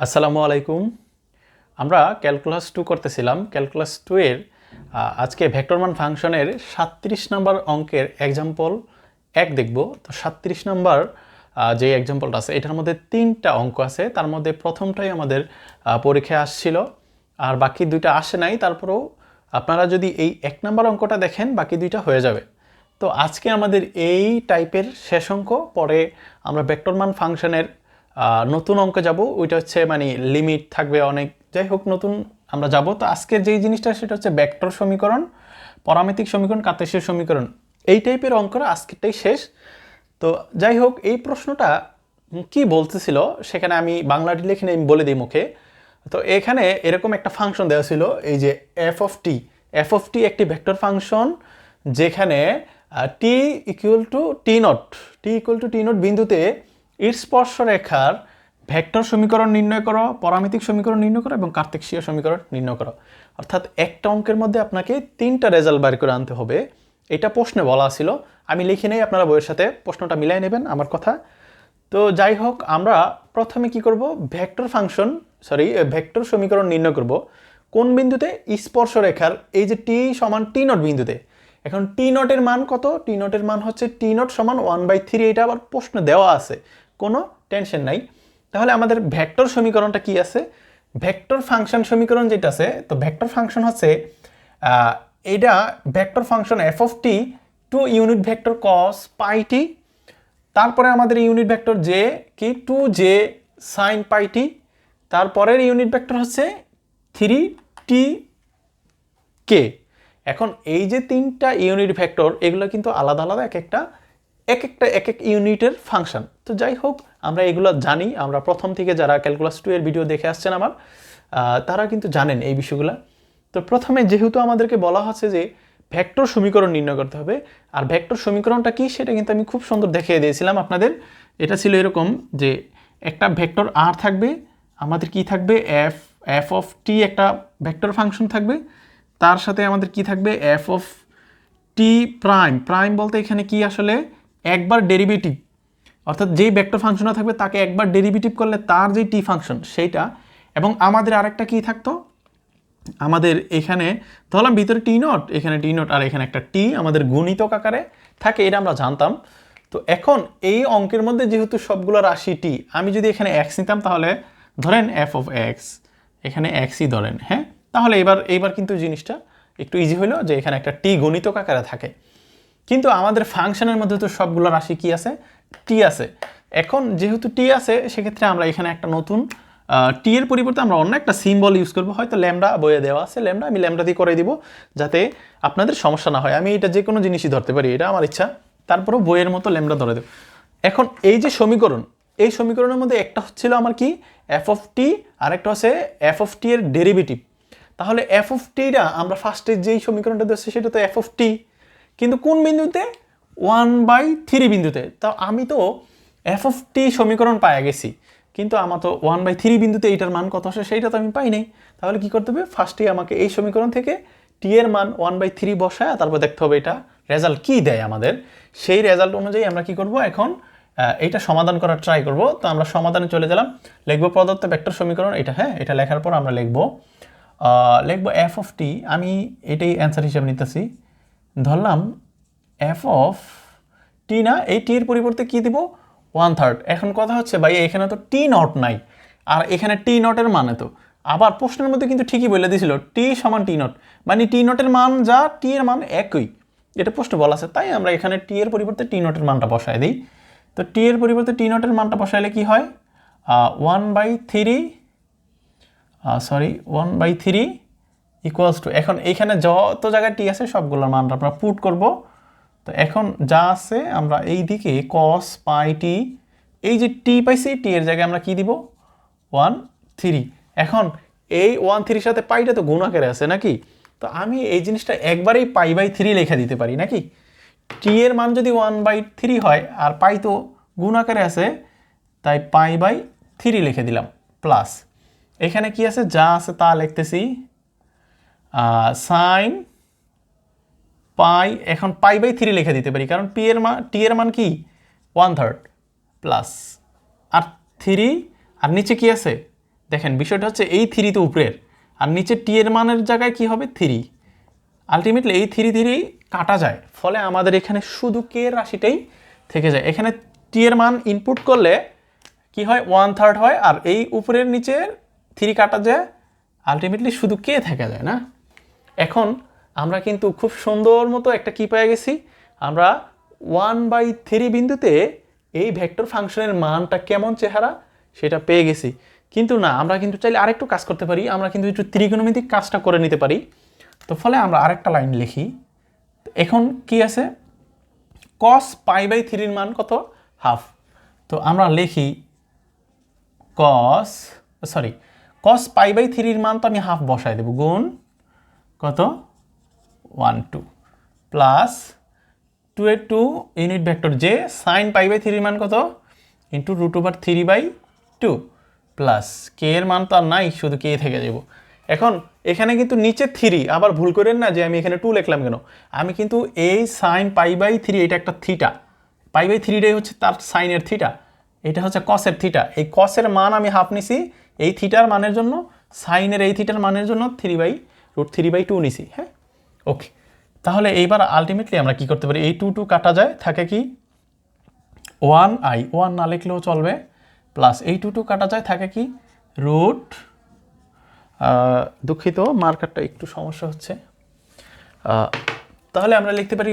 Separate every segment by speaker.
Speaker 1: আসসালামু আলাইকুম। আমরা ক্যালকুলাস 2 করতেছিলাম। ক্যালকুলাস 2 এর আজকে ভেক্টর মান ফাংশনের 37 নম্বর অঙ্কের এক্সাম্পল 1 দেখব। তো 37 নম্বর যে এক্সাম্পলটা আছে এটার মধ্যে 3টা অঙ্ক আছে। তার মধ্যে প্রথমটাই আমাদের পরীক্ষায় আসছিল, আর বাকি দুইটা আসে নাই। তারপরেও আপনারা যদি এই 1 নম্বর অঙ্কটা দেখেন বাকি দুইটা হয়ে যাবে। তো আজকে আমাদের এই টাইপের শেষ অঙ্ক, পরে আমরা ভেক্টর মান ফাংশনের নতুন অঙ্কে যাব। ওইটা হচ্ছে মানে লিমিট থাকবে অনেক, যাই হোক নতুন আমরা যাব। তো আজকের যেই জিনিসটা সেটা হচ্ছে ভেক্টর সমীকরণ, পরামিতিক সমীকরণ, কার্তেশীয় সমীকরণ, এই টাইপের অঙ্করা আজকেরটাই শেষ। তো যাই হোক, এই প্রশ্নটা কি বলতেছিল সেখানে আমি বাংলাটি লিখে আমি বলে দিই মুখে। তো এখানে এরকম একটা ফাংশন দেওয়া ছিল, এই যে এফ অফ টি একটি ভেক্টর ফাংশন, যেখানে T equal to T not বিন্দুতে এর স্পর্শরেখার ভেক্টর সমীকরণ নির্ণয় করো, পরামিতিক সমীকরণ নির্ণয় করো এবং কার্তেশীয় সমীকরণ নির্ণয় করো। অর্থাৎ একটা অঙ্কের মধ্যে আপনাকে 3টা রেজাল্ট বের করে আনতে হবে। এটা প্রশ্নে বলা ছিল, আমি লিখে নেই, আপনারা বইয়ের সাথে প্রশ্নটা মিলাই নেবেন আমার কথা। তো যাই হোক, আমরা প্রথমে কি করব, ভেক্টর সমীকরণ নির্ণয় করব কোন বিন্দুতে, স্পর্শরেখার এই যে টি সমান টি নট বিন্দুতে। এখন টি নটের মান কত? টি নটের মান হচ্ছে টি নট সমান 1/3। এটা আবার প্রশ্ন দেওয়া আছে, কোনো টেনশন নাই। তাহলে আমাদের ভেক্টর সমীকরণটা কি আছে, ভেক্টর ফাংশন সমীকরণ যেটা আছে, তো ভেক্টর ফাংশন হচ্ছে এটা vector function F of T to unit vector cos pi T, তারপরে আমাদের ইউনিট ভেক্টর জে কি 2j সাইন পাই টি, তারপরের ইউনিট ভেক্টর হচ্ছে 3t কে। এখন এই যে 3টা ইউনিট ভেক্টর, এগুলো কিন্তু আলাদা আলাদা এক এক ইউনিটের ফাংশন। তো যাই হোক, আমরা এগুলো জানি, আমরা প্রথম থেকে যারা ক্যালকুলাস 2 এর ভিডিও দেখে আসছেন আমার, তারা কিন্তু জানেন এই বিষয়গুলো। তো প্রথমে যেহেতু আমাদেরকে বলা হচ্ছে যে ভেক্টর সমীকরণ নির্ণয় করতে হবে, আর ভেক্টর সমীকরণটা কি সেটা কিন্তু আমি খুব সুন্দর দেখিয়ে দিয়েছিলাম আপনাদের। এটা ছিল এরকম যে একটা ভেক্টর আর থাকবে, আমাদের কি থাকবে, এফ অফ টি একটা ভেক্টর ফাংশন থাকবে, তার সাথে আমাদের কি থাকবে, এফ অফ টি প্রাইম বলতে এখানে কি আসলে একবার ডেরিভেটিভ, অর্থাৎ যেই ভেক্টর ফাংশনটা থাকবে তাকে একবার ডেরিভেটিভ করলে তার যে টি ফাংশন সেইটা। এবং আমাদের আরেকটা কি থাকতো, আমাদের এখানে ধরলাম ভিতরে টি নট, এখানে টি নট, আর এখানে একটা টি আমাদের গুণিতক আকারে থাকে, এটা আমরা জানতাম। তো এখন এই অঙ্কের মধ্যে যেহেতু সবগুলো রাশি টি, আমি যদি এখানে এক্স নিতাম তাহলে ধরেন এফ অফ এক্স, এখানে এক্সই ধরেন, হ্যাঁ, তাহলে এইবার কিন্তু জিনিসটা একটু ইজি হলো যে এখানে একটা টি গণিতক আকারে থাকে। কিন্তু আমাদের ফাংশনের মধ্যে তো সবগুলো রাশি কি আছে, টি আছে। এখন যেহেতু টি আছে, সেক্ষেত্রে আমরা এখানে একটা নতুন টি এর পরিবর্তে আমরা অন্য একটা সিম্বল ইউজ করবো, হয়তো ল্যামডা বইয়ে দেওয়া আছে, আমি ল্যামডা দিয়ে করে দিব যাতে আপনাদের সমস্যা না হয়। আমি এটা যে কোনো জিনিসই ধরতে পারি, এটা আমার ইচ্ছা, তারপরেও বইয়ের মতো ল্যামডা ধরে দেব। এখন এই যে সমীকরণ, এই সমীকরণের মধ্যে একটা হচ্ছিল আমার কি, এফ অফ টি, আর একটা হচ্ছে এফ অফ টি এর ডেরিভেটিভ। তাহলে এফ অফ টিটা আমরা ফার্স্টে যেই সমীকরণটা দিচ্ছি সেটা তো এফ অফ টি, কিন্তু কোন বিন্দুতে, 1/3 বিন্দুতে। তা আমি তো এফ অফ টি সমীকরণ পাওয়া গেছি, কিন্তু আমার তো 1/3 বিন্দুতে এইটার মান কত আসে সেইটা তো আমি পাই নাই। তাহলে কি করতে হবে, ফার্স্টে আমাকে এই সমীকরণ থেকে টি এর মান 1/3 বসায়, তারপর দেখতে হবে এটা রেজাল্ট কি দেয় আমাদের। সেই রেজাল্ট অনুযায়ী আমরা কি করব, এখন এইটা সমাধান করার ট্রাই করব। তো আমরা সমাধানে চলে গেলাম, লিখবো প্রদত্ত ভেক্টর সমীকরণ এটা, হ্যাঁ, এটা লেখার পর আমরা লিখবো এফ অফ টি, আমি এটাই অ্যান্সার হিসেবে নিতেছি। ধরলাম এফ অফ টি, না এই টি এর পরিবর্তে কি দিব, 1/3। এখন কথা হচ্ছে ভাই এখানে তো টি নট নাই, আর এখানে টি নটের মানে তো আবার প্রশ্নের মধ্যে কিন্তু ঠিকই বলে দিয়েছিল টি সমান টি নট, মানে টি নটের মান যা টি এর মান একই, এটা প্রশ্নে বলা আছে। তাই আমরা এখানে টি এর পরিবর্তে টি নটের মানটা বসায় দিই। তো টি এর পরিবর্তে টি নটের মানটা বসাইলে কি হয়, 1/3 ইকুয়ালস টু, এখন এইখানে যত জায়গায় টি আছে সবগুলোর মান আমরা পুট করব। তো এখন যা আছে আমরা এই দিকে কস পাই টি, এই যে টি পাইছি, টি এর জায়গায় আমরা কি দিব, 1/3। এখন এই 1/3 সাথে পাইটা তো গুণ আকারে আছে নাকি, তো আমি এই জিনিসটা একবারেই π/3 লেখা দিতে পারি নাকি। টি এর মান যদি 1/3 হয় আর পাই তো গুণ আকারে আছে, তাই π/3 লিখে দিলাম, প্লাস এখানে কি আছে, যা আছে তা লিখতেছি সাইন পাই, এখন π/3 লিখে দিতে পারি কারণ টি এর মান কি 1/3, প্লাস আর 3, আর নিচে কি আছে দেখেন বিষয়টা হচ্ছে এই 3 তো উপরের, আর নিচে টি এর মানের জায়গায় কি হবে 3, আলটিমেটলি এই 3 কাটা যায়, ফলে আমাদের এখানে শুধু কে এর রাশিটাই থেকে যায়। এখানে টি এর মান ইনপুট করলে কি হয় 1/3 হয়, আর এই উপরের নিচের 3 কাটা যায়, আলটিমেটলি শুধু কে থেকে যায় না। এখন আমরা কিন্তু খুব সুন্দর মতো একটা কি পেয়ে গেছি, আমরা 1/3 বিন্দুতে এই ভেক্টর ফাংশনের মানটা কেমন চেহারা সেটা পেয়ে গেছি। কিন্তু না, আমরা কিন্তু চাইলে আরেকটু কাজ করতে পারি, আমরা কিন্তু একটু ত্রিকোণমিতিক কাজটা করে নিতে পারি। তো ফলে আমরা আরেকটা লাইন লিখি। এখন কি আছে, cos π/3 এর মান কত, হাফ। তো আমরা লিখি cos π/3 এর মান তো আমি হাফ বসাই দেব, গুণ কত 1 2 প্লাস 2 ইউনিট ভেক্টর যে sin π/3 এর মান কত ইন্টু √3/2 প্লাস কে এর মান তো আর নাই, শুধু কে থেকে যাব। এখন এখানে কিন্তু নিচে 3, আবার ভুল করেন না যে আমি এখানে 2 লিখলাম কেন, আমি কিন্তু এই sin π/3 এটা একটা থিটা, π/3টাই হচ্ছে তার সাইনের থিটা, এটা হচ্ছে কসের থিটা, এই কসের মান আমি হাফ নিছি এই থিটার মানের জন্য, সাইনের এই থিটার মানের জন্য 3/√3/2 নিছি। হ্যাঁ, ওকে। তাহলে এইবার আলটিমেটলি আমরা কি করতে পারি, এই 2 কাটা যায়, থাকে কি 1i, 1 না লিখলেও চলবে, প্লাস এই 2 কাটা যায়, থাকে কি রুট, দুঃখিত মার্কারটা একটু সমস্যা হচ্ছে, তাহলে আমরা লিখতে পারি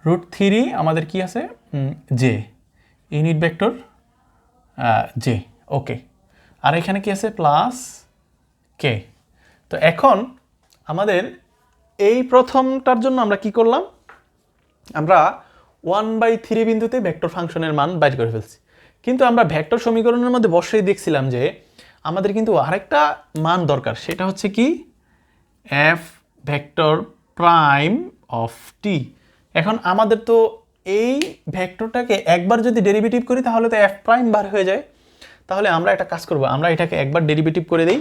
Speaker 1: √3 আমাদের কি আছে জে, ইউনিট ভেক্টর জে, ওকে। আর এখানে কি আছে প্লাস কে। তো এখন আমাদের এই প্রথমটার জন্য আমরা কি করলাম, আমরা 1/3 বিন্দুতে ভেক্টর ফাংশনের মান বাইর করে ফেলছি। কিন্তু আমরা ভেক্টর সমীকরণের মধ্যে বসেই দেখছিলাম যে আমাদের কিন্তু আরেকটা মান দরকার, সেটা হচ্ছে কি এফ ভেক্টর প্রাইম অফ টি। এখন আমাদের তো এই ভেক্টরটাকে একবার যদি ডেরিভেটিভ করি তাহলে তো এফ প্রাইম বার হয়ে যায়। তাহলে আমরা একটা কাজ করব, আমরা এটাকে একবার ডেরিভেটিভ করে দিই।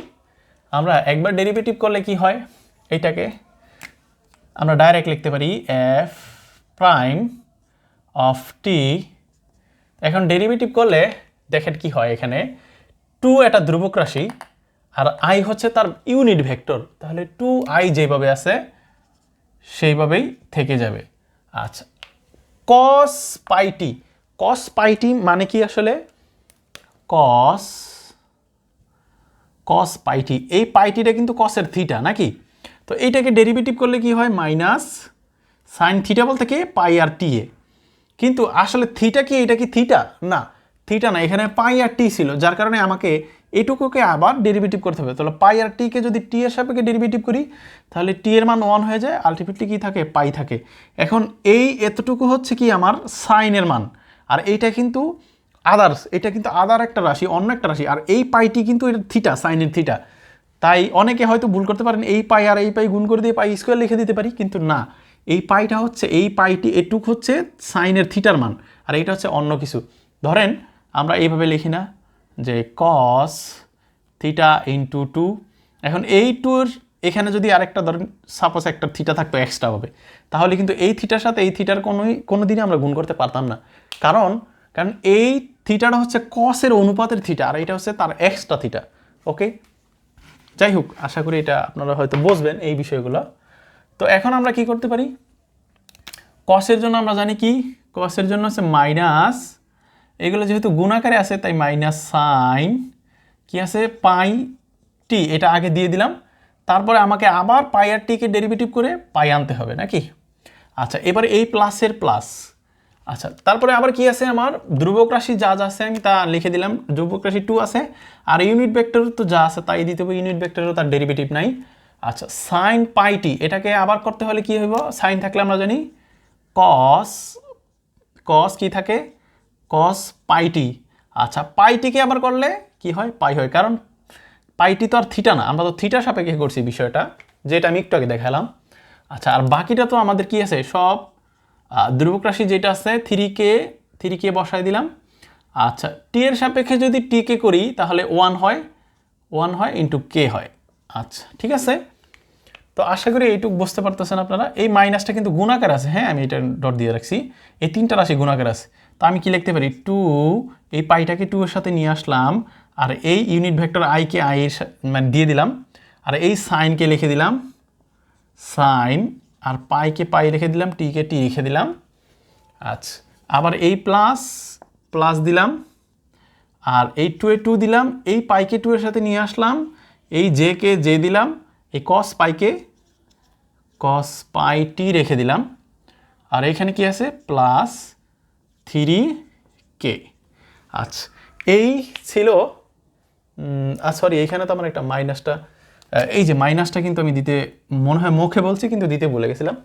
Speaker 1: আমরা একবার ডেরিভেটিভ করলে কি হয়, এইটাকে আমরা ডাইরেক্ট লিখতে পারি এফ প্রাইম অফ টি। এখন ডেরিভেটিভ করলে দেখেন কি হয়, এখানে 2 একটা ধ্রুবক রাশি আর i হচ্ছে তার ইউনিট ভেক্টর, তাহলে 2i যেভাবে আছে সেইভাবেই থেকে যাবে। আচ্ছা, cos πt মানে কি আসলে, cos πt, এই পাইটিটা কিন্তু cosের থিটা নাকি, তো এইটাকে ডেরিভেটিভ করলে কি হয় মাইনাস সাইন থিটা বলতে কি পাই আর টি এ, কিন্তু আসলে থিটা কি, এটা কি থিটা না, থিটা না, এখানে পাই আর টি ছিল, যার কারণে আমাকে এটুকুকে আবার ডেরিভেটিভ করতে হবে। তাহলে পাই আর টিকে যদি টি এর সাপেক্ষে ডেরিভেটিভ করি তাহলে টি এর মান 1 হয়ে যায়, আলটিমেটলি কি থাকে পাই থাকে। এখন এই এতটুকু হচ্ছে কি আমার সাইনের মান, আর এইটা কিন্তু আদার্স, এটা কিন্তু আদার একটা রাশি, অন্য একটা রাশি, আর এই পাইটি কিন্তু এটা থিটা, সাইনের থিটা। তাই অনেকে হয়তো ভুল করতে পারেন, এই পাই আর এই পাই গুণ করে দিয়ে পাই স্কোয়ার লিখে দিতে পারি, কিন্তু না, এই পাইটা হচ্ছে, এই পাইটি এটুক হচ্ছে সাইনের থিটার মান, আর এইটা হচ্ছে অন্য কিছু। ধরেন আমরা এইভাবে লিখি না যে cos থিটা ইন্টু 2, এখন এই 2-র এখানে যদি আরেকটা ধরেন সাপোজ একটা থিটা থাকতো এক্সট্রা হবে, তাহলে কিন্তু এই থিটার সাথে এই থিটার কোনো দিনই আমরা গুণ করতে পারতাম না, কারণ এই থিটাটা হচ্ছে কসের অনুপাতের থিটা, আর এটা হচ্ছে তার এক্সট্রা থিটা। ওকে, যাই হোক, আশা করি এটা আপনারা হয়তো বুঝবেন এই বিষয়গুলো। তো এখন আমরা কি করতে পারি, কসের জন্য আমরা জানি কি, কসের জন্য হচ্ছে মাইনাস, এগুলো যেহেতু গুণাকারে আছে তাই মাইনাস সাইন কি আছে পাই টি, এটা আগে দিয়ে দিলাম, তারপরে আমাকে আবার পাই আর টিকে ডেরিভেটিভ করে পাই আনতে হবে নাকি। আচ্ছা, এবারে এই প্লাসের প্লাস, আচ্ছা তারপরে আবার কি আছে, আমার ধ্রুবক রাশি যা যা আছে আমি তা লিখে দিলাম, ধ্রুবক রাশি 2 আছে, আর ইউনিট ভেক্টর তো যা আছে তাই দিতে হবে, ইউনিট ভেক্টরও তার ডেরিভেটিভ নাই। আচ্ছা, সাইন পাই টি, এটাকে আবার করতে হলে কি হইব, সাইন থাকলে আমরা জানি কস কি থাকে, cos পাইটি। আচ্ছা, পাইটিকে আবার করলে কি হয়, পাই হয়, কারণ পাইটি তো আর থিটা না, আমরা তো থিটার সাপেক্ষে করছি বিষয়টা, যেটা আমি একটু আগে দেখালাম। আচ্ছা, আর বাকিটা তো আমাদের কি আছে, সব ধ্রুবক রাশি যেটা আছে 3k বসাই দিলাম। আচ্ছা, টি এর সাপেক্ষে যদি টিকে করি তাহলে 1 হয় ইন্টু কে হয়। আচ্ছা, ঠিক আছে, তো আশা করি এইটুকু বুঝতে পারতেছেন আপনারা। এই মাইনাসটা কিন্তু গুণাকার আছে, হ্যাঁ আমি এটা ডট দিয়ে রাখছি, এই 3টা রাশি গুণাকার আছে, তো আমি কি লিখতে পারি 2, এই পাইটাকে 2 এর সাথে নিয়ে আসলাম, আর এই ইউনিট ভেক্টর আইকে আই এর মানে দিয়ে দিলাম, আর এই সাইনকে লিখে দিলাম সাইন, আর পাইকে পাই রেখে দিলাম, টিকে টি রেখে দিলাম। আচ্ছা, আবার এই প্লাস প্লাস দিলাম, আর এই 2 এ 2 দিলাম, এই পাইকে 2 এর সাথে নিয়ে আসলাম, এই জে কে জে দিলাম, এই কস পাইকে কস পাই টি রেখে দিলাম, আর এখানে কি আছে প্লাস 3k। আচ্ছা, এই ছিল সরি, এইখানে তো আমার একটা মাইনাসটা, এই যে মাইনাসটা কিন্তু আমি দিতে মনে হয় মুখে বলছি কিন্তু দিতে ভুলে গেছিলাম।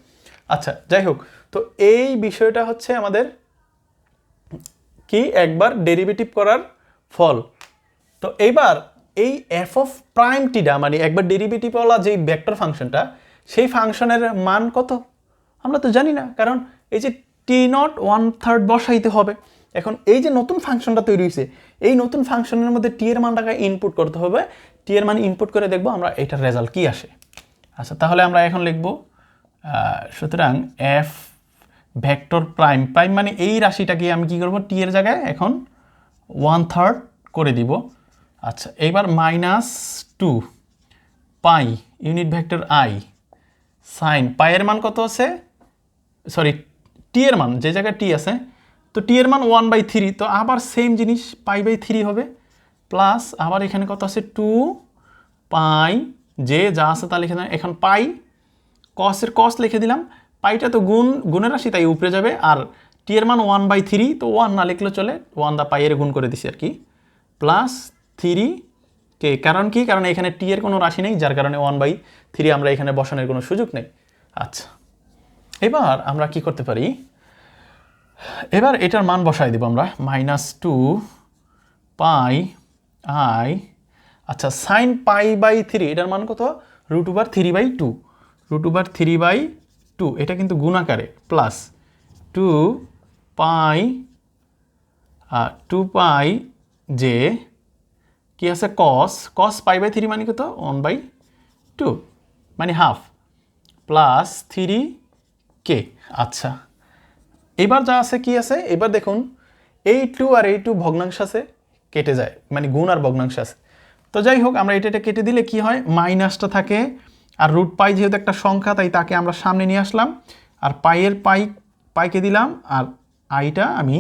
Speaker 1: আচ্ছা, যাই হোক, তো এই বিষয়টা হচ্ছে আমাদের কি একবার ডেরিভেটিভ করার ফল। তো এইবার এই এফ অফ প্রাইম টিটা মানে একবার ডেরিভেটিভওয়ালা যেই ভেক্টর ফাংশনটা, সেই ফাংশনের মান কত আমরা তো জানি না, কারণ এই যে টি নট 1/3 বসাইতে হবে। এখন এই যে নতুন ফাংশনটা তৈরি হয়েছে, এই নতুন ফাংশনের মধ্যে টি এর মানটাকে ইনপুট করতে হবে, টি এর মান ইনপুট করে দেখবো আমরা এটার রেজাল্ট কি আসে। আচ্ছা, তাহলে আমরা এখন লিখব সুতরাং এফ ভেক্টর প্রাইম, প্রাইম মানে এই রাশিটাকে আমি কি করব, টি এর জায়গায় এখন 1/3 করে দিব। আচ্ছা, এইবার -2 পাই ইউনিট ভেক্টর আই সাইন পাইয়ের মান কত আছে, সরি টি এর মান যে জায়গায় টি আছে, তো টি এর মান 1/3, তো আবার সেম জিনিস পাই/3 হবে, প্লাস আবার এখানে কত আছে 2 পাই যে যা আছে তা লিখে দিলাম। এখন পাই কসের কস লিখে দিলাম, পাইটা তো গুণের রাশি তাই উপরে যাবে, আর টি এর মান 1/3, তো 1 না লিখলে চলে, 1 দা পাই এর গুণ করে দিছি আর কি, প্লাস 3k। কারণ কি, কারণ এখানে টি এর কোনো রাশি নেই, যার কারণে 1/3 আমরা এখানে বসানোর কোনো সুযোগ নেই। আচ্ছা, এবার আমরা কি করতে পারি, এবার এটার মান বসাই দিব আমরা -2 পাই আই। আচ্ছা, সাইন পাই/3 এটার মান কত, √3/2, √3/2 এটা কিন্তু গুণাকারে, প্লাস 2 পাই যে কি আছে কস পাই/3 মানে কত 1/2 মানে হাফ, প্লাস 3k। আচ্ছা, এবার যা আছে কি আছে, এবার দেখুন এই 2 আর এই 2 ভগ্নাংশ আছে, কেটে যায়, মানে গুণ আর ভগ্নাংশ আছে। তো যাই হোক, আমরা এটা কেটে দিলে কি হয়, মাইনাসটা থাকে, আর √পাই যেহেতু একটা সংখ্যা তাই তাকে আমরা সামনে নিয়ে আসলাম, আর পাইয়ের পাইকে দিলাম, আর আইটা আমি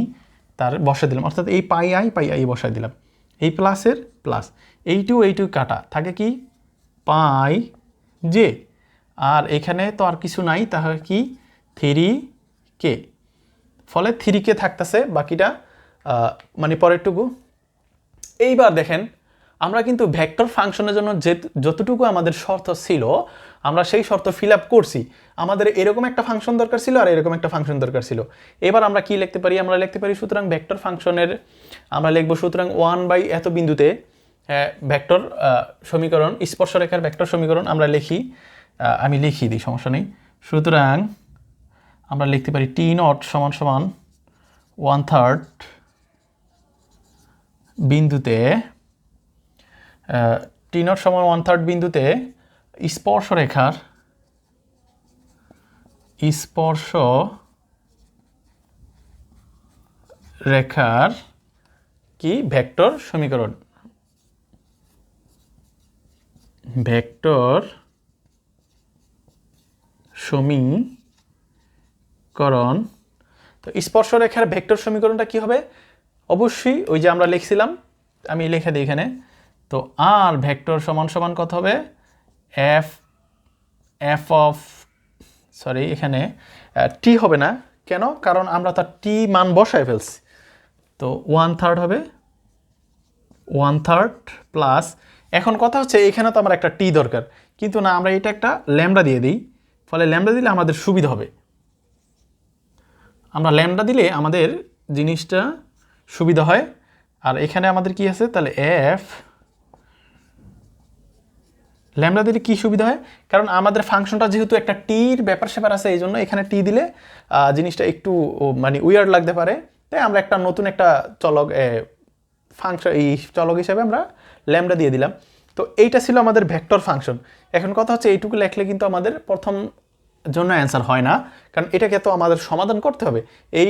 Speaker 1: তার বসে দিলাম, অর্থাৎ এই পাই আই বসাই দিলাম, এই প্লাসের প্লাস, এই 2 কাটা থাকে কি পাই যে, আর এখানে তো আর কিছু নাই, তাহলে কি 3k, ফলে 3k থাকতেছে, বাকিটা মানে পরেরটুকু। এইবার দেখেন আমরা কিন্তু ভেক্টর ফাংশনের জন্য যতটুকু আমাদের শর্ত ছিল আমরা সেই শর্ত ফিল আপ করছি। আমাদের এরকম একটা ফাংশন দরকার ছিল আর এরকম একটা ফাংশন দরকার ছিল। এবার আমরা কি লিখতে পারি, আমরা লিখতে পারি সুতরাং ভেক্টর ফাংশনের আমরা লিখব সুতরাং 1 এত বিন্দুতে ভেক্টর সমীকরণ, স্পর্শরেখার ভেক্টর সমীকরণ আমরা লিখি, আমি লিখিয়ে দিই, সমস্যা নেই। সুতরাং আমরা লিখতে পারি টি নট সমান সমান 1/3 বিন্দুতে, টি নট সমান 1/3 বিন্দুতে স্পর্শ রেখার কি ভেক্টর সমীকরণ, ভেক্টর সমীকরণ। তো স্পর্শরেখার ভেক্টর সমীকরণটা কি হবে, অবশ্যই ওই যে আমরা লিখছিলাম, আমি লিখে দিই এখানে, তো আর ভেক্টর সমান সমান কত হবে, এখানে টি হবে না, কেন, কারণ আমরা তার টি মান বসায় ফেলছি, তো 1/3 হবে, 1/3 প্লাস, এখন কথা হচ্ছে এখানে তো আমার একটা টি দরকার, কিন্তু না, আমরা এটা একটা ল্যামডা দিয়ে দিই, ফলে ল্যামডা দিলে আমাদের সুবিধা হবে, আমরা ল্যামডা দিলে আমাদের জিনিসটা সুবিধা হয়। আর এখানে আমাদের কি আছে, তাহলে ল্যামডা দিলে কি সুবিধা হয়, কারণ আমাদের ফাংশনটা যেহেতু একটা টির ব্যাপার স্যাপার আছে, এই জন্য এখানে টি দিলে জিনিসটা একটু মানে উইয়ার্ড লাগতে পারে, তাই আমরা একটা নতুন একটা চলক ফাংশন, এই চলক হিসাবে আমরা ল্যামডা দিয়ে দিলাম। তো এইটা ছিল আমাদের ভেক্টর ফাংশন। এখন কথা হচ্ছে এইটুকু লেখলে কিন্তু আমাদের প্রথম জন্য অ্যান্সার হয় না, কারণ এটাকে তো আমাদের সমাধান করতে হবে। এই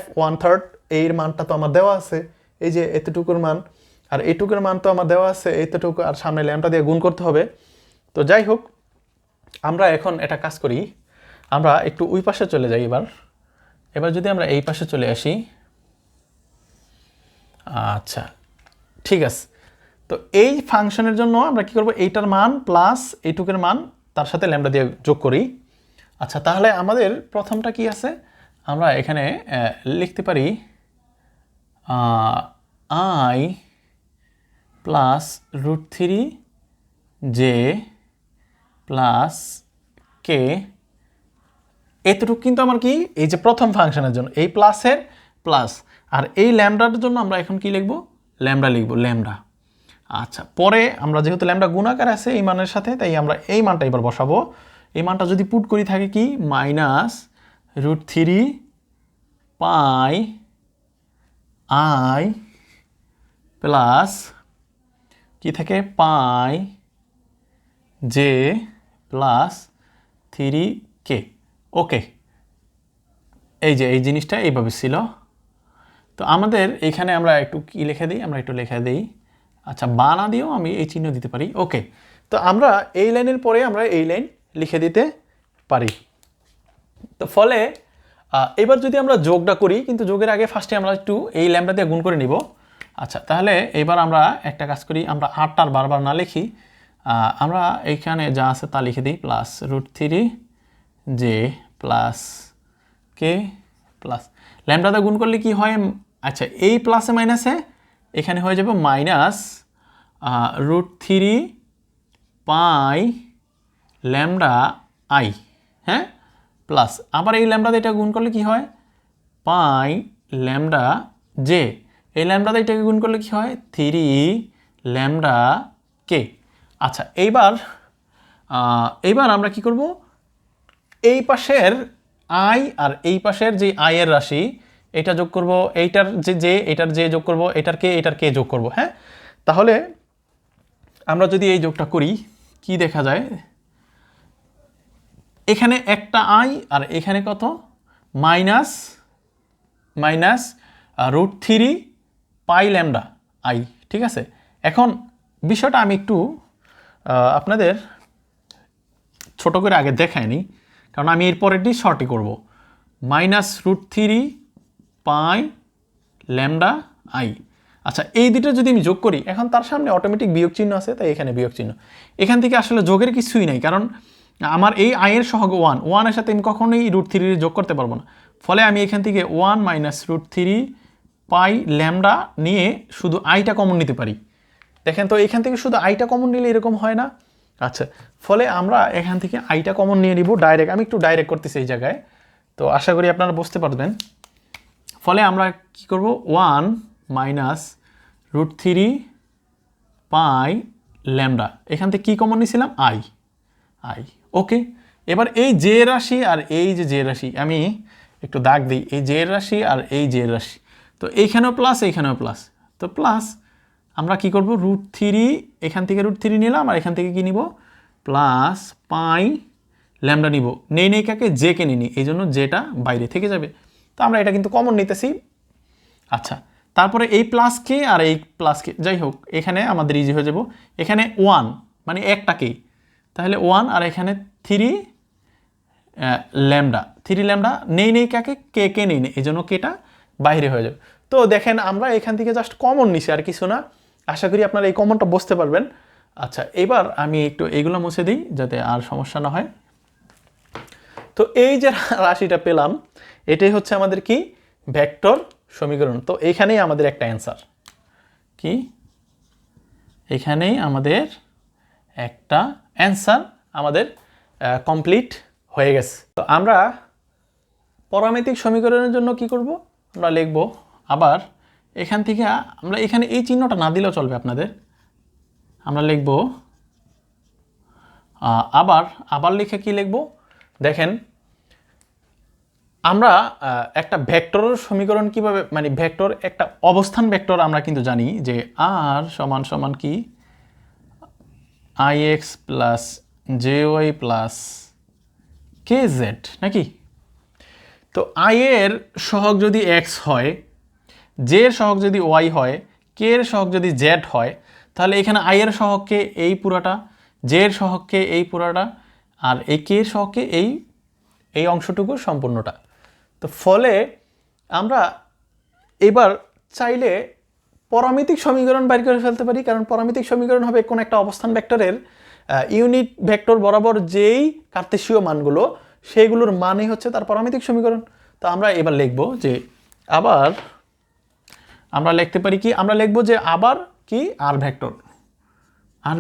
Speaker 1: f 1/3 এর মানটা তো আমার দেওয়া আছে, এই যে এতটুকুর মান, আর এইটুকুর মান তো আমার দেওয়া আছে এইটুকু, আর সামনে ল্যাম্বডা দিয়ে গুণ করতে হবে। তো যাই হোক, আমরা এখন এটা কাজ করি, আমরা একটু ওই পাশে চলে যাই। এবার যদি আমরা এই পাশে চলে আসি, আচ্ছা ঠিক আছে। তো এই ফাংশনের জন্য আমরা কি করব, এইটার মান প্লাস এইটুকের মান তার সাথে ল্যাম্বডা দিয়ে যোগ করি। আচ্ছা, তাহলে আমাদের প্রথমটা কি আছে, আমরা এখানে লিখতে পারি আই প্লাস √3 জে প্লাস কে, এতটুকু কিন্তু আমার কি, এই যে প্রথম ফাংশনের জন্য এই প্লাসের প্লাস, আর এই ল্যাম্বডার জন্য আমরা এখন কি লিখব, ল্যাম্বডা লিখব, ল্যাম্বডা। আচ্ছা, পরে আমরা যেহেতু ল্যাম্বডা গুণাকার আছে এই মানের সাথে, তাই আমরা এই মানটা এবার বসাবো। এই মানটা যদি পুট করি থাকে কি -√3 পাই আই প্লাস কি থাকে পাই জে প্লাস 3k। ওকে, এই যে এই জিনিসটা এইভাবে ছিল। তো আমাদের এখানে আমরা একটু কি লিখে দিই, আমরা একটু লিখে দিই, আচ্ছা বানা দিয়েও আমি এই চিহ্ন দিতে পারি। ওকে, তো আমরা এই লাইনের পরে আমরা এই লাইন লিখে দিতে পারি। তো ফলে এবার যদি আমরা যোগটা করি, কিন্তু যোগের আগে ফার্স্টে আমরা একটু এই ল্যাম্বডা দিয়ে গুণ করে নিব। আচ্ছা, তাহলে এবার আমরা একটা কাজ করি, আমরা 8টার বারবার না লিখি, আমরা এইখানে যা আছে তা লিখে দিই, +√3 জে প্লাস কে প্লাস ল্যাম্বডাতে গুণ করলে কি হয়, আচ্ছা এই প্লাসে মাইনাসে এখানে হয়ে যাবে -√3 পাই ল্যাম্বডা আই, হ্যাঁ, প্লাস আবার এই ল্যাম্বডাতে এটা গুণ করলে কি হয় পাই ল্যাম্বডা জে, এই ল্যাম্বডাতে এটাকে গুণ করলে কি হয় 3 ল্যাম্বডা কে। আচ্ছা, এইবার আমরা কি করব, এই পাশের আই আর এই পাশের যে আই এর রাশি এটা যোগ করব, এইটার যে এটার যে যোগ করব, এটার কে যোগ করব। হ্যাঁ, তাহলে আমরা যদি এই যোগটা করি কি দেখা যায়, এখানে একটা আই আর এখানে কত -√3 পাই ল্যাম্বডা আই। ঠিক আছে, এখন বিষয়টা আমি একটু আপনাদের ছোট করে আগে দেখাইনি, কারণ আমি এর পরেরটি শর্টই করব, -√3 পাই ল্যাম্বডা আই। আচ্ছা, এই দুটো যদি আমি যোগ করি, এখন তার সামনে অটোমেটিক বিয়োগ চিহ্ন আছে, তাই এখানে বিয়োগ চিহ্ন, এখান থেকে আসলে যোগের কিছুই নাই, কারণ আমার এই আয়ের সহগ 1 এর সাথে আমি কখনোই √3 যোগ করতে পারবো না। ফলে আমি এখান থেকে 1 -√3 পাই ল্যাম্বডা নিয়ে শুধু আইটা কমন নিতে পারি। দেখেন তো, এখান থেকে শুধু আইটা কমন নিলে এরকম হয় না। আচ্ছা, ফলে আমরা এখান থেকে আইটা কমন নিয়ে নিব ডাইরেক্ট, আমি একটু ডাইরেক্ট করতেছি এই জায়গায়, তো আশা করি আপনারা বুঝতে পারবেন। ফলে আমরা কি করব, 1 -√3 পাই ল্যাম্বডা, এখান থেকে কি কমন নিয়েছিলাম আই। ওকে, এবার এই জে রাশি আর এই যে জে রাশি, আমি একটু দাগ দিই, এই জে রাশি আর এই জে রাশি, তো এইখানেও প্লাস এইখানেও প্লাস, তো প্লাস আমরা কি করব, √3 এখান থেকে √3 নিলাম আর এখান থেকে কি নিব প্লাস পাই ল্যাম্বডা নিব, নেই কাকে জে কে নিই, এই জন্য জেটা বাইরে থেকে যাবে। তো আমরা এটা কিন্তু কমন নিতেছি। আচ্ছা, তারপরে এই প্লাস কে আর এই প্লাস কে, যাই হোক এখানে আমাদের ইজি হয়ে যাব, এখানে 1 মানে একটাকেই, তাহলে 1 আর এখানে 3 ল্যাম্বডা নেই কাকে কে নেই, এই জন্য কেটা বাইরে হয়ে যাবে। তো দেখেন আমরা এখান থেকে জাস্ট কমন নিছি আর কিছু না, আশা করি আপনারা এই কমনটা বুঝতে পারবেন। আচ্ছা, এবার আমি একটু এইগুলো মুছে দিই যাতে আর সমস্যা না হয়। তো এই যে রাশিটা পেলাম, এটাই হচ্ছে আমাদের কি ভেক্টর সমীকরণ। তো এইখানেই আমাদের একটা অ্যান্সার, কি এখানেই আমাদের একটা অ্যান্সার আমাদের কমপ্লিট হয়ে গেছে। তো আমরা পরামিতিক সমীকরণের জন্য কি করব, আমরা লিখব আবার এখান থেকে, আমরা এখানে এই চিহ্নটা না দিলেও চলবে আপনাদের, আমরা লিখব আবার লিখে কি লিখব, দেখেন আমরা একটা ভেক্টরের সমীকরণ কিভাবে, মানে ভেক্টর একটা অবস্থান ভেক্টর আমরা কিন্তু জানি যে আর সমান কি ix plus jy plus kz নাকি। তো i এর সহগ যদি x হয়, j এর সহগ যদি y হয়, কে এর সহগ যদি জেড হয় তাহলে এখানে আই এর সহগকে এই পুরাটা, জে এর সহগকে এই পুরাটা, আর এই কে এর সহগকে এই অংশটুকু সম্পূর্ণটা। তো ফলে আমরা এবার চাইলে পরামিতিক সমীকরণ বাইর করে ফেলতে পারি, কারণ পরামিতিক সমীকরণ হবে কোন একটা অবস্থান ভেক্টরের ইউনিট ভেক্টর বরাবর যেই কার্তেশীয় মানগুলো সেইগুলোর মানই হচ্ছে তার পরামিতিক সমীকরণ। তো আমরা এবার লিখব যে আবার আমরা লিখতে পারি কি, আমরা লিখব যে আবার কি আর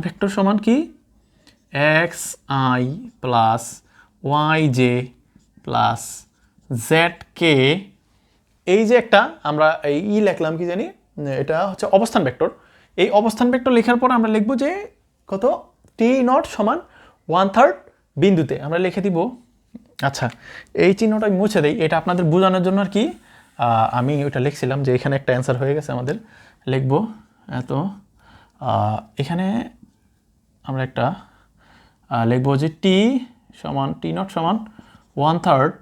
Speaker 1: ভেক্টর সমান কি X I plus Y J plus Z K, এই যে একটা আমরা এই লিখলাম কি জানি, এটা হচ্ছে অবস্থান ভেক্টর। এই অবস্থান ভেক্টর লেখার পর আমরা লিখব যে কত টি নট সমান 1/3 বিন্দুতে আমরা লিখে দিব। আচ্ছা, এই চিহ্নটা আমি মুছে দিই, এটা আপনাদের বোঝানোর জন্য আর কি আমি ওইটা লিখছিলাম যে এখানে একটা অ্যান্সার হয়ে গেছে আমাদের, লিখব এত এখানে আমরা একটা লিখব যে টি নট সমান 1/3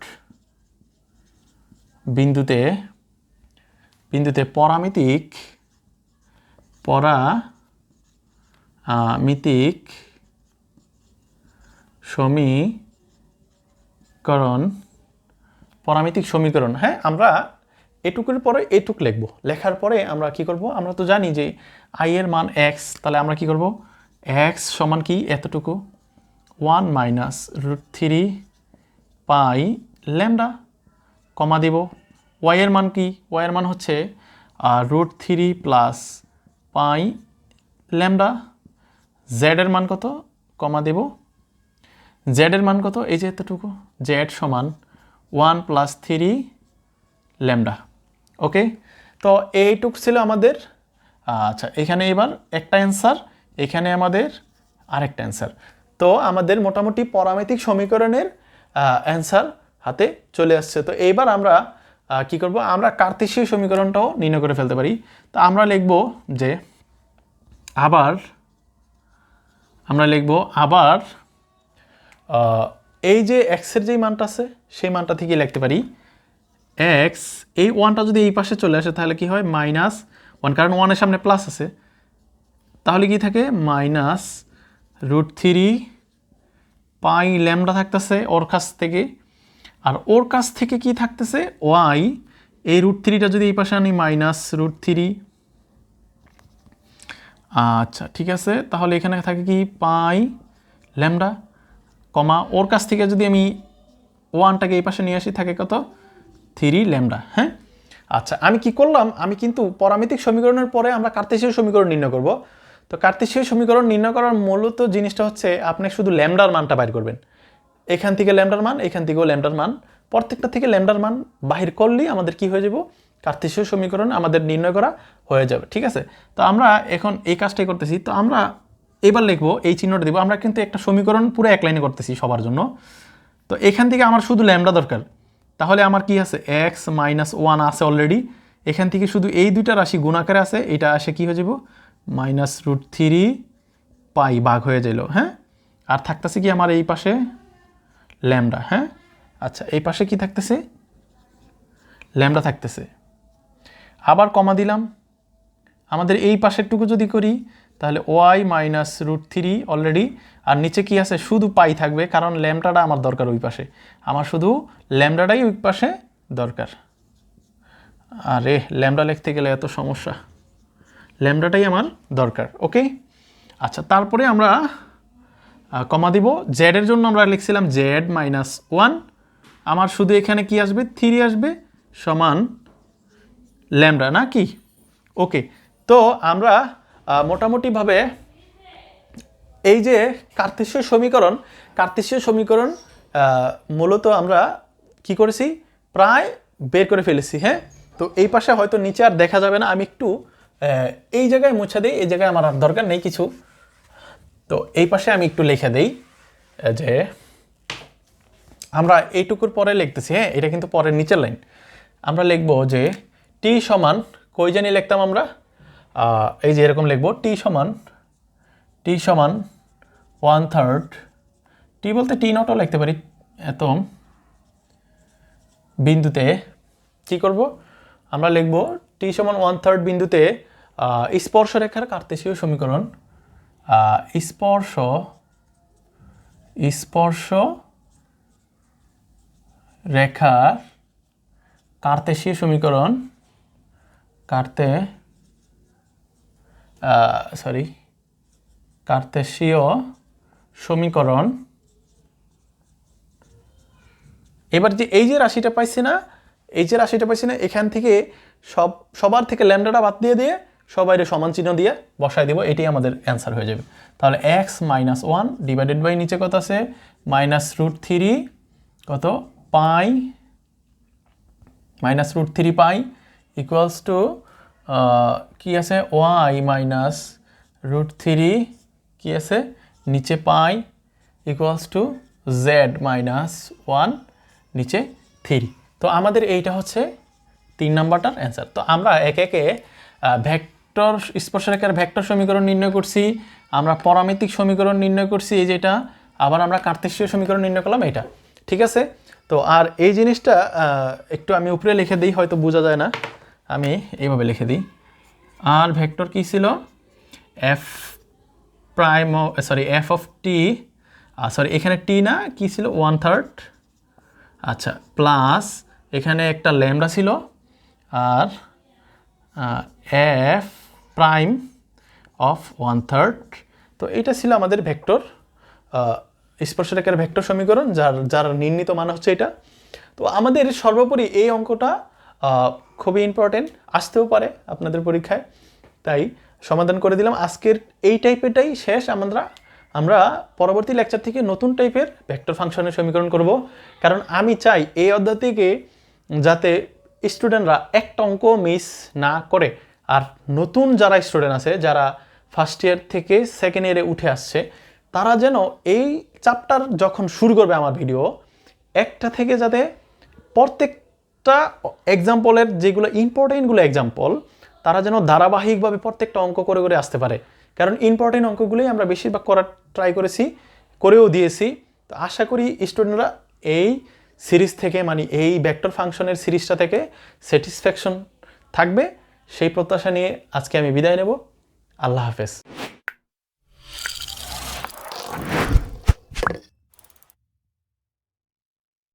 Speaker 1: বিন্দুতে পরামিতিক সমীকরণ। হ্যাঁ, আমরা এটুকুর পরে এটুক লিখব, লেখার পরে আমরা কি করব, আমরা তো জানি যে আই এর মান এক্স, তাহলে আমরা কি করব, এক্স সমান কি এতটুকু 1 মাইনাস √3 পাই ল্যামডা, কমা দিব। ওয়াই এর মান কি, ওয়াই এর মান হচ্ছে √3 প্লাস পাই ল্যামডা। জেড এর মান কত, কমা দেব, জেড এর মান কত, এই যে এতটুকু, জেড সমান 1 প্লাস 3 ল্যামডা। ওকে, তো এইটুক ছিল আমাদের। আচ্ছা, এখানে এবার একটা অ্যান্সার, এখানে আমাদের আরেকটা অ্যান্সার। তো আমাদের মোটামুটি পরামিতিক সমীকরণের অ্যান্সার হাতে চলে আসছে। তো এইবার আমরা কি করব, আমরা কার্তেশীয় সমীকরণটাও নির্ণয় করে ফেলতে পারি। তো আমরা লিখব যে আবার এই যে এক্সের যেই মানটা আছে সেই মানটা থেকে লিখতে পারি এক্স, এই ওয়ানটা যদি এই পাশে চলে আসে তাহলে কি হয় -1, কারণ ওয়ানের সামনে প্লাস আছে, তাহলে কি থাকে -√3 পাই ল্যামডা থাকতেছে ওর কাছ থেকে, আর ওর কাছ থেকে কি থাকতেছে ওয়াই, এই √3টা যদি এই পাশে আনি -√3। আচ্ছা ঠিক আছে, তাহলে এখানে থাকে কি পাই ল্যামডা, কমা ওর কাছ থেকে যদি আমি ওয়ানটাকে এই পাশে নিয়ে আসি থাকে কত 3 ল্যামডা। হ্যাঁ, আচ্ছা আমি কি করলাম, আমি কিন্তু পরামিতিক সমীকরণের পরে আমরা কার্তেশীয় সমীকরণ নির্ণয় করব। তো কার্তেশীয় সমীকরণ নির্ণয় করার মূলত জিনিসটা হচ্ছে আপনি শুধু ল্যামডার মানটা বাইর করবেন, এখান থেকে ল্যামডার মান, এখান থেকেও ল্যামডার মান, প্রত্যেকটা থেকে ল্যামডার মান বাহির করলেই আমাদের কি হয়ে যাব, কার্তেশীয় সমীকরণ আমাদের নির্ণয় করা হয়ে যাবে। ঠিক আছে, তো আমরা এখন এই কাজটাই করতেছি। তো আমরা এবার লিখবো, এই চিহ্নটা দিব, আমরা কিন্তু একটা সমীকরণ পুরো এক লাইনে করতেছি সবার জন্য। তো এখান থেকে আমার শুধু ল্যামডা দরকার, তাহলে আমার কি আছে x - 1 আছে অলরেডি, এখান থেকে শুধু এই দুইটা রাশি গুণাকারে আছে, এটা আসে কি হয়ে যাব -√3 পাই ভাগ হয়ে যাইল। হ্যাঁ, আর থাকতেছে কি আমার এই পাশে ল্যামডা। হ্যাঁ, আচ্ছা এই পাশে কি থাকতেছে ল্যামডা থাকতেছে, আবার কমা দিলাম। আমাদের এই পাশেরটুকু যদি করি তাহলে y -√3 অলরেডি, আর নিচে কি আছে শুধু পাই থাকবে, কারণ ল্যামডাটা আমার দরকার ওই পাশে, আমার শুধু ল্যামডাটাই ওই পাশে দরকার। আরে ল্যামডা লিখতে গেলে এত সমস্যা, ল্যামডাটাই আমার দরকার। ওকে, আচ্ছা তারপরে আমরা কমা দিব। জেড এর জন্য আমরা লিখছিলাম জেড -1, আমার শুধু এখানে কি আসবে 3 আসবে সমান ল্যামডা না কি। ওকে, তো আমরা মোটামুটিভাবে এই যে কার্তেশীয় সমীকরণ মূলত আমরা কি করেছি প্রায় বের করে ফেলেছি। হ্যাঁ, তো এই পাশে হয়তো নিচে আর দেখা যাবে না, আমি একটু এই জায়গায় মুছে দিই, এই জায়গায় আমার আর দরকার নেই কিছু। তো এই পাশে আমি একটু লিখে দেই যে আমরা এইটুকুর পরে লিখতেছি। হ্যাঁ, এটা কিন্তু পরের নিচের লাইন। আমরা লিখব যে টি সমান, কই জানি লিখতাম আমরা, এই যে এরকম লিখব টি সমান 1/3, টি বলতে টি নটও লিখতে পারি, এত বিন্দুতে কি করব, আমরা লিখব টি সমান 1/3 বিন্দুতে স্পর্শরেখার কার্তেশীয় সমীকরণ স্পর্শ রেখার কার্তেশীয় সমীকরণ কার্তেশীয় সমীকরণ। এবার যে এই যে রাশিটা পাইছি না এখান থেকে সবার থেকে ল্যামডাটা বাদ দিয়ে সবাই সমান চিহ্ন দিয়ে বসায় দেব, এটাই আমাদের অ্যান্সার হয়ে যাবে। তাহলে x - 1 ডিভাইডেড বাই নিচে কত আছে -√3 কত পাই -√3 পাই ইকুয়ালস টু কি আছে y -√3 কি আছে নিচে পাই ইকুয়ালস টু z -1 নিচে 3। তো আমাদের এইটা হচ্ছে 3 নাম্বারটার অ্যান্সার। তো আমরা একে ভেক্টর স্পর্শরেখার ভেক্টর সমীকরণ নির্ণয় করছি, আমরা পরামিতিক সমীকরণ নির্ণয় করছি এই যেটা, আবার আমরা কার্তেশীয় সমীকরণ নির্ণয় করলাম এটা, ঠিক আছে। তো আর এই জিনিসটা একটু আমি উপরে লিখে দিই, হয়তো বোঝা যায় না, আমি এইভাবে লিখে দিই। আর ভেক্টর কি ছিল f অফ টি, এখানে টি না কি ছিল 1/3, আচ্ছা প্লাস এখানে একটা ল্যামডা ছিল আর f প্রাইম অফ 1/3। তো এটা ছিল আমাদের ভেক্টর স্পর্শরেখার ভেক্টর সমীকরণ, যার নির্ণীত মান হচ্ছে এটা। তো আমাদের সর্বোপরি এই অঙ্কটা খুবই ইম্পর্টেন্ট, আসতেও পারে আপনাদের পরীক্ষায়, তাই সমাধান করে দিলাম। আজকের এই টাইপেরটাই শেষ। আমরা পরবর্তী লেকচার থেকে নতুন টাইপের ভেক্টর ফাংশনের সমীকরণ করব, কারণ আমি চাই এই অধ্যায় থেকে যাতে স্টুডেন্টরা একটা অঙ্ক মিস না করে। আর নতুন যারা স্টুডেন্ট আছে, যারা ফার্স্ট ইয়ার থেকে সেকেন্ড ইয়ারে উঠে আসছে, তারা যেন এই চ্যাপ্টার যখন শুরু করবে আমার ভিডিও একটা থেকে, যাতে প্রত্যেকটা এক্সাম্পলের যেগুলো ইম্পর্টেন্টগুলো এক্সাম্পল, তারা যেন ধারাবাহিকভাবে প্রত্যেকটা অঙ্ক করে করে আসতে পারে। কারণ ইম্পর্টেন্ট অঙ্কগুলোই আমরা বেশিরভাগ করার ট্রাই করেছি, করেও দিয়েছি। তো আশা করি স্টুডেন্টরা এই সিরিজ থেকে, মানে এই ভেক্টর ফাংশনের সিরিজটা থেকে স্যাটিসফ্যাকশন থাকবে, সেই প্রত্যাশা নিয়ে আজকে আমি বিদায় নেব। আল্লাহ হাফেজ।